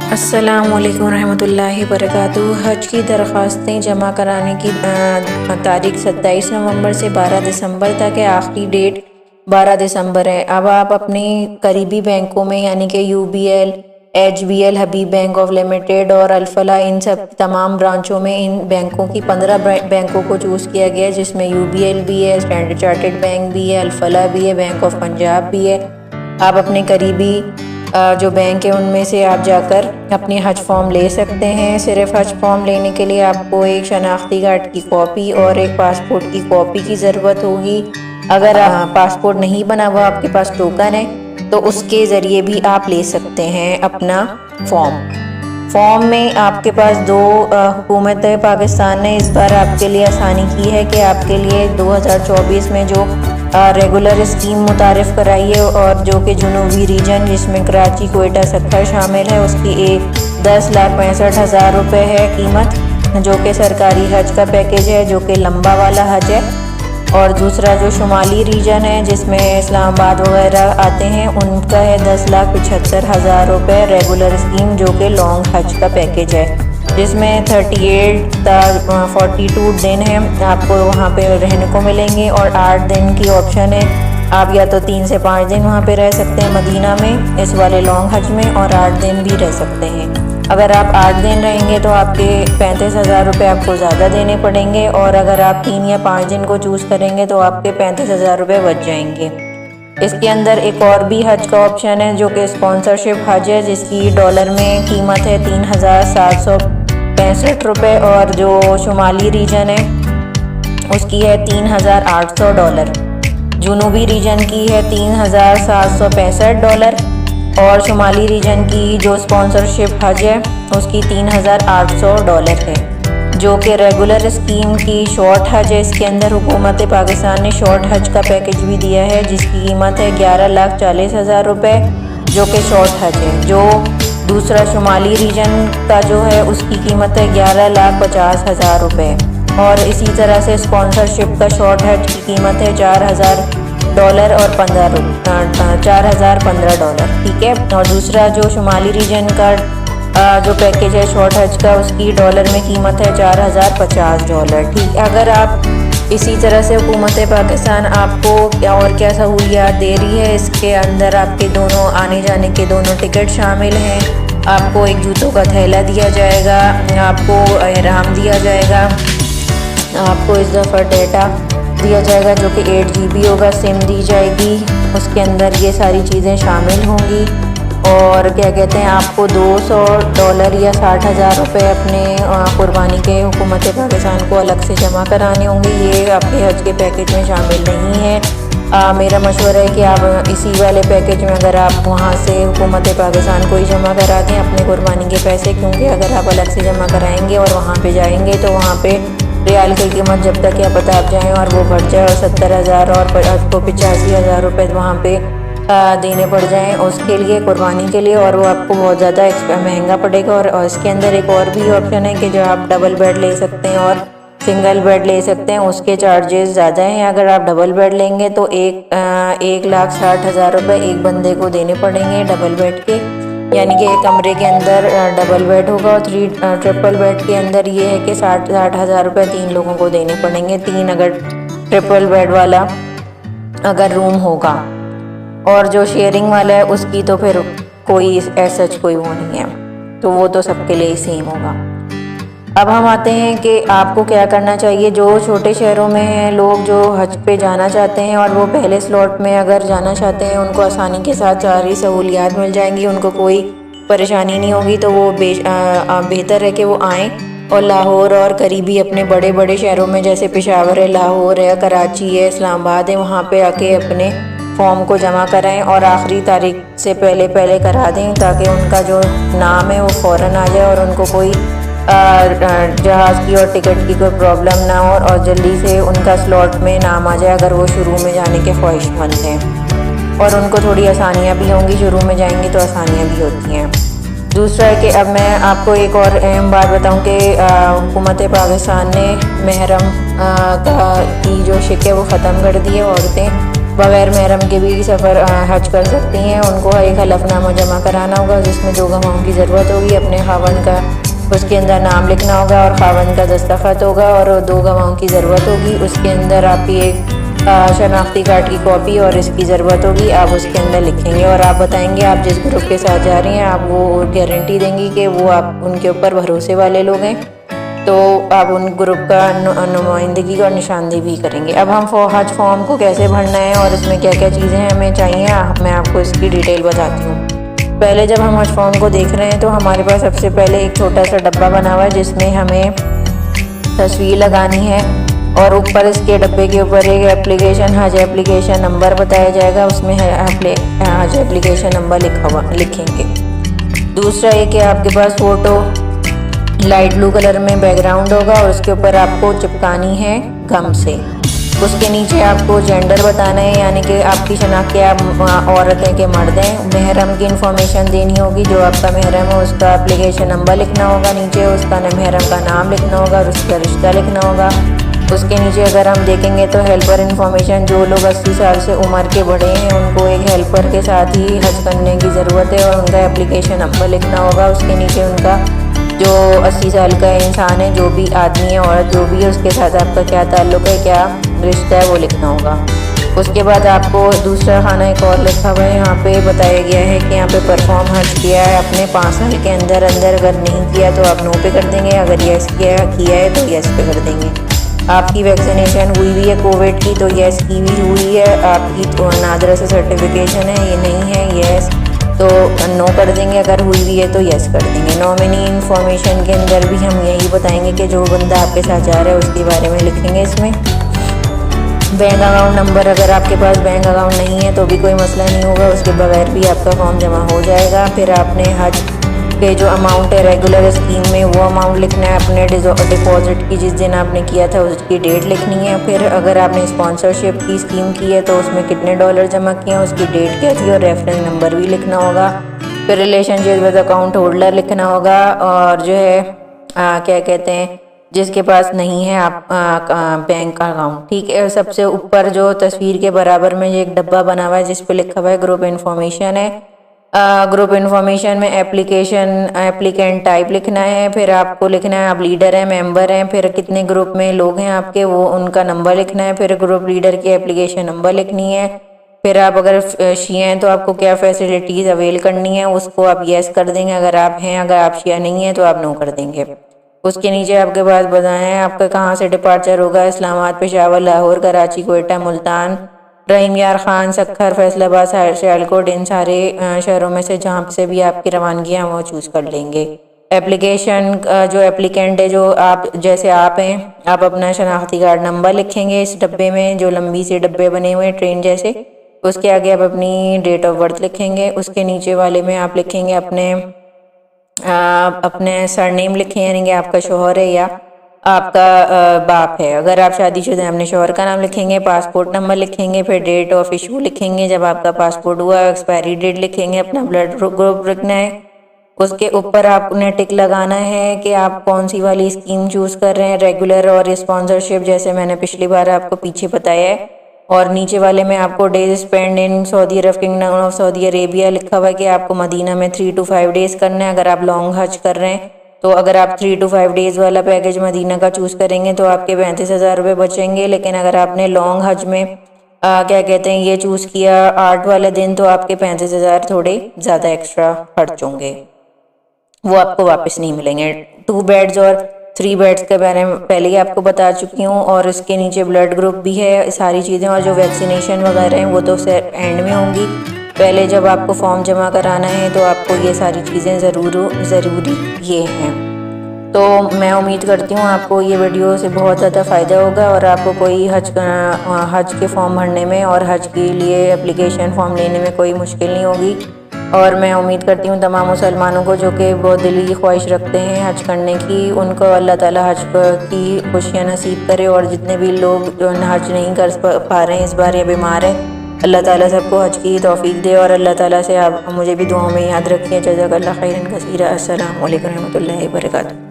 अस्सलामुअलैकुम रहमतुल्लाहि वबरकातुहू। हज की दरख्वास्तें जमा कराने की तारीख 27 नवंबर से 12 दिसंबर तक है। आखिरी डेट 12 दिसंबर है। अब आप अपने करीबी बैंकों में यानी कि UBL, HBL, Habib bank of limited और अल्फला, इन सब तमाम ब्रांचों में इन बैंकों की 15 बैंकों को चूज़ किया गया है, जिसमें UBL भी है, स्टैंडर्ड चार्टर्ड बैंक भी है, अल्फला भी है, बैंक ऑफ पंजाब भी है। आप अपने करीबी जो बैंक है उनमें से आप जाकर अपनी हज फॉर्म ले सकते हैं। सिर्फ हज फॉर्म लेने के लिए आपको एक शनाख्ती कार्ड की कॉपी और एक पासपोर्ट की कॉपी की ज़रूरत होगी। अगर पासपोर्ट नहीं बना हुआ, आपके पास टोकन है, तो उसके ज़रिए भी आप ले सकते हैं अपना फॉर्म में आपके पास दो हुकूमत पाकिस्तान ने इस बार आपके लिए आसानी की है कि आपके लिए 2024 में जो रेगुलर स्कीम मुतारिफ़ कराई है और जो कि जुनूबी रीजन जिसमें कराची, कोयटा, सक्खर शामिल है, उसकी 10,65,000 रुपये है कीमत, जो कि सरकारी हज का पैकेज है, जो कि लंबा वाला हज है। और दूसरा जो शुमाली रीजन है जिसमें इस्लामाबाद वगैरह आते हैं, उनका है 10,75,000 रुपये रेगुलर स्कीम, जो कि लॉन्ग हज का पैकेज है, जिसमें 42 दिन हैं आपको वहाँ पे रहने को मिलेंगे और 8 दिन की ऑप्शन है। आप या तो 3 से 5 दिन वहाँ पे रह सकते हैं मदीना में इस वाले लॉन्ग हज में, और 8 दिन भी रह सकते हैं। अगर आप 8 दिन रहेंगे तो आपके 35,000 रुपये आपको ज़्यादा देने पड़ेंगे, और अगर आप 3 या 5 दिन को चूज़ करेंगे तो आपके 35,000 रुपये बच जाएंगे। इसके अंदर एक और भी हज का ऑप्शन है जो कि स्पॉन्सरशिप हज है, जिसकी डॉलर में कीमत है 3,765 रुपये, और जो शुमाली रीजन है उसकी है 3,800 डॉलर। जुनूबी रीजन की है 3,765 डॉलर, और शुमाली रीजन की जो स्पॉन्सरशिप हज है उसकी 3,800 डॉलर है, जो कि रेगुलर स्कीम की शॉर्ट हज है। इसके अंदर हुकूमत पाकिस्तान ने शॉर्ट हज का पैकेज भी दिया है, जिसकी कीमत है 11,40,000 रुपये, जो कि शॉर्ट हज है। जो दूसरा शुमाली रीजन का जो है उसकी कीमत है 11,50,000 रुपये, और इसी तरह से स्पॉन्सरशिप का शॉर्ट हज की कीमत है 4,000 डॉलर और 4,015 डॉलर, ठीक है। और दूसरा जो शुमाली रीजन का जो पैकेज है शॉर्ट हज का, उसकी डॉलर में कीमत है 4,050 डॉलर, ठीक है। अगर आप इसी तरह से हुकूमत पाकिस्तान आपको क्या और क्या सहूलियात दे रही है, इसके अंदर आपके दोनों आने जाने के दोनों टिकट शामिल हैं। आपको एक जूतों का थैला दिया जाएगा, आपको एहराम दिया जाएगा, आपको इस दफ़ा डेटा दिया जाएगा जो कि 8 GB होगा, सिम दी जाएगी, उसके अंदर ये सारी चीज़ें शामिल होंगी। और क्या कहते हैं, आपको 200 डॉलर या 60,000 रुपये अपने कुर्बानी के हुकूमत पाकिस्तान को अलग से जमा कराने होंगे। ये आपके हज के पैकेज में शामिल नहीं है। मेरा मशवरा है कि आप इसी वाले पैकेज में अगर आप वहाँ से हुकूमत पाकिस्तान को ही जमा करा दें अपने कुर्बानी के पैसे, क्योंकि अगर आप अलग से जमा कराएँगे और वहाँ पर जाएँगे तो वहाँ पर रियाल की कीमत जब तक क्या पता आप जाएँ और वो बढ़ जाए और 70,000 और आपको 85,000 रुपये वहाँ पे देने पड़ जाएँ उसके लिए, कुर्बानी के लिए, और वो आपको बहुत ज़्यादा महंगा पड़ेगा। और इसके अंदर एक और भी ऑप्शन है कि जो आप डबल बेड ले सकते हैं और सिंगल बेड ले सकते हैं, उसके चार्जेस ज़्यादा हैं। अगर आप डबल बेड लेंगे तो 1,60,000 रुपये एक बंदे को देने पड़ेंगे डबल बेड के, यानी कि एक कमरे के अंदर डबल बेड होगा, और ट्रिपल बेड के अंदर ये है कि 60,000 रुपये 3 लोगों को देने पड़ेंगे, 3 अगर ट्रिपल बेड वाला अगर रूम होगा। और जो शेयरिंग वाला है उसकी तो फिर कोई ऐसा कोई वो नहीं है, तो वो तो सबके लिए ही सेम होगा। अब हम आते हैं कि आपको क्या करना चाहिए। जो छोटे शहरों में हैं लोग जो हज पे जाना चाहते हैं और वो पहले स्लॉट में अगर जाना चाहते हैं, उनको आसानी के साथ सारी सहूलियात मिल जाएंगी, उनको कोई परेशानी नहीं होगी, तो वो बेहतर है कि वो आएँ और लाहौर और करीबी अपने बड़े बड़े शहरों में जैसे पेशावर है, लाहौर है, कराची है, इस्लामाबाद है, वहाँ पे आके अपने फॉर्म को जमा कराएं और आखिरी तारीख से पहले करा दें, ताकि उनका जो नाम है वो फ़ौरन आ जाए और उनको कोई जहाज़ की और टिकट की कोई प्रॉब्लम ना हो, और जल्दी से उनका स्लॉट में नाम आ जाए अगर वो शुरू में जाने के ख्वाहिशमंद हैं। और उनको थोड़ी आसानियाँ भी होंगी, शुरू में जाएंगी तो आसानियाँ भी होती हैं। दूसरा है कि अब मैं आपको एक और अहम बात बताऊं कि हुकूमत पाकिस्तान ने महरम की जो शिक है वो ख़त्म कर दी है। औरतें बग़ैर महरम के भी सफ़र हज कर सकती हैं। उनको एक हलफनामा जमा कराना होगा जिसमें 2 गवाहों की ज़रूरत होगी। अपने खावंद का उसके अंदर नाम लिखना होगा और खावंद का दस्तखत होगा और 2 गवाहों की ज़रूरत होगी। उसके अंदर आपकी एक शनाख्ती कार्ड की कॉपी और इसकी ज़रूरत होगी। आप उसके अंदर लिखेंगे और आप बताएंगे आप जिस ग्रुप के साथ जा रही हैं, आप वो गारंटी देंगी कि वो आप उनके ऊपर भरोसे वाले लोग हैं, तो आप उन ग्रुप का नुमाइंदगी और निशानदेही भी करेंगे। अब हम हज फॉर्म को कैसे भरना है और इसमें क्या क्या चीज़ें हमें चाहिए, मैं आपको इसकी डिटेल बताती हूँ। पहले जब हम हज फॉर्म को देख रहे हैं तो हमारे पास सबसे पहले एक छोटा सा डब्बा बना हुआ है जिसमें हमें तस्वीर लगानी है और ऊपर इसके डब्बे के ऊपर एक एप्लीकेशन हज एप्लीकेशन नंबर बताया जाएगा, उसमें हज एप्लीकेशन नंबर लिखेंगे। दूसरा ये कि आपके पास फ़ोटो लाइट ब्लू कलर में बैकग्राउंड होगा और उसके ऊपर आपको चिपकानी है गम से। उसके नीचे आपको जेंडर बताना है, यानी कि आपकी शनाख्त क्या आप औरत हैं कि मर्द हैं। महरम की इन्फॉर्मेशन देनी होगी, जो आपका महरम है उसका एप्लीकेशन नंबर लिखना होगा, नीचे उसका महरम का नाम लिखना होगा और उसका रिश्ता लिखना होगा। उसके नीचे अगर हम देखेंगे तो हेल्पर इन्फॉर्मेशन, जो लोग 80 साल से उम्र के बड़े हैं उनको एक हेल्पर के साथ ही हज करने की ज़रूरत है और उनका एप्लीकेशन नंबर लिखना होगा। उसके नीचे उनका जो 80 साल का इंसान है, जो भी आदमी है औरत जो भी है, उसके साथ आपका क्या ताल्लुक़ है, क्या रिश्ता है, वो लिखना होगा। उसके बाद आपको दूसरा खाना एक और लिखा हुआ है, यहाँ पे बताया गया है कि यहाँ पे परफॉर्म हज किया है अपने 5 साल के अंदर। अगर नहीं किया तो आप नो पे कर देंगे, अगर यस किया है तो यस पे कर देंगे। आपकी वैक्सीनेशन हुई हुई है कोविड की तो यस की भी हुई है। आपकी तो नादरा से सर्टिफिकेशन है, ये नहीं है यस तो नो कर देंगे, अगर हुई हुई है तो यस कर देंगे। नॉमिनी इन्फॉर्मेशन के अंदर भी हम यही बताएंगे कि जो बंदा आपके साथ जा रहा है उसके बारे में लिखेंगे इसमें। बैंक अकाउंट नंबर, अगर आपके पास बैंक अकाउंट नहीं है तो भी कोई मसला नहीं होगा, उसके बगैर भी आपका फॉर्म जमा हो जाएगा। फिर आपने हज के जो अमाउंट है रेगुलर स्कीम में वो अमाउंट लिखना है, अपने डिपॉजिट की जिस दिन आपने किया था उसकी डेट लिखनी है। फिर अगर आपने स्पॉन्सरशिप की स्कीम की है तो उसमें कितने डॉलर जमा किए हैं, उसकी डेट क्या थी और रेफरेंस नंबर भी लिखना होगा। फिर रिलेशनशिप विद अकाउंट होल्डर लिखना होगा और जो है क्या कहते हैं जिसके पास नहीं है आप बैंक का अकाउंट, ठीक है। सबसे ऊपर जो तस्वीर के बराबर में एक डब्बा बना हुआ है जिस पे लिखा हुआ है ग्रुप इन्फॉर्मेशन है। ग्रुप इन्फॉर्मेशन में एप्लीकेंट टाइप लिखना है, फिर आपको लिखना है आप लीडर हैं, मेंबर हैं, फिर कितने ग्रुप में लोग हैं आपके वो उनका नंबर लिखना है, फिर ग्रुप लीडर की एप्लीकेशन नंबर लिखनी है। फिर आप अगर शिया हैं तो आपको क्या फैसिलिटीज़ अवेल करनी है उसको आप येस कर देंगे अगर आप हैं, अगर आप शिया नहीं हैं तो आप नो कर देंगे। उसके नीचे आपके पास बताया है आपका कहाँ से डिपार्चर होगा, इस्लामाबाद, पेशावर, लाहौर, कराची, कोयटा, मुल्तान, रहीम यार खान, सखर, फैसलाबाद, सियालकोट, इन सारे शहरों में से जहाँ से भी आपकी रवानगी है वो चूज़ कर लेंगे। एप्लीकेशन जो एप्लीकेंट है, जो आप जैसे आप हैं, आप अपना शनाख्ती कार्ड नंबर लिखेंगे इस डब्बे में, जो लंबी से डब्बे बने हुए हैं ट्रेन जैसे। उसके आगे आप अपनी डेट ऑफ बर्थ लिखेंगे, उसके नीचे वाले में आप लिखेंगे अपने सरनेम लिखें, यानी कि आपका शोहर है या आपका बाप है। अगर आप शादीशुदा हैं अपने शोहर का नाम लिखेंगे, पासपोर्ट नंबर लिखेंगे, फिर डेट ऑफ इशू लिखेंगे जब आपका पासपोर्ट हुआ, एक्सपायरी डेट लिखेंगे, अपना ब्लड ग्रुप लिखना है। उसके ऊपर आपने टिक लगाना है कि आप कौन सी वाली स्कीम चूज़ कर रहे हैं, रेगुलर और स्पॉन्सरशिप, जैसे मैंने पिछली बार आपको पीछे बताया है। और नीचे वाले में आपको days spend in Saudi Arab, kingdom of Saudi Arabia लिखा हुआ है कि आपको मदीना में 3 to 5 डेज़ करना है। अगर आप लॉन्ग हज कर रहे हैं तो अगर आप 3 to 5 डेज़ वाला पैकेज मदीना का चूज़ करेंगे तो आपके 35,000 रुपये बचेंगे। लेकिन अगर आपने लॉन्ग हज में क्या कहते हैं ये चूज़ किया 8 वाले दिन, तो आपके 35,000 थोड़े ज़्यादा एक्स्ट्रा खर्च होंगे, वो आपको वापस नहीं मिलेंगे। 2 बेड्स और 3 बेड्स के बारे में पहले ही आपको बता चुकी हूँ, और इसके नीचे ब्लड ग्रुप भी है, सारी चीज़ें। और जो वैक्सीनेशन वगैरह हैं वो तो एंड में होंगी, पहले जब आपको फॉर्म जमा कराना है तो आपको ये सारी चीज़ें ज़रूरी ये हैं। तो मैं उम्मीद करती हूँ आपको ये वीडियो से बहुत ज़्यादा फ़ायदा होगा और आपको कोई हज के फॉर्म भरने में और हज के लिए एप्लीकेशन फॉर्म लेने में कोई मुश्किल नहीं होगी। और मैं उम्मीद करती हूँ तमाम मुसलमानों को जो कि बहुत दिली ख्वाहिश रखते हैं हज करने की, उनको अल्लाह ताला हज की खुशियाँ नसीब करे। और जितने भी लोग जो हज नहीं कर पा रहे हैं इस बार या बीमार हैं, अल्लाह ताला सबको हज की तौफीक दे। और अल्लाह ताला से आप मुझे भी दुआओं में याद रखिए। जज़ाकल्लाह खैरन कसीरा। अस्सलामु अलैकुम रहमतुल्लाहि व बरकातुहू।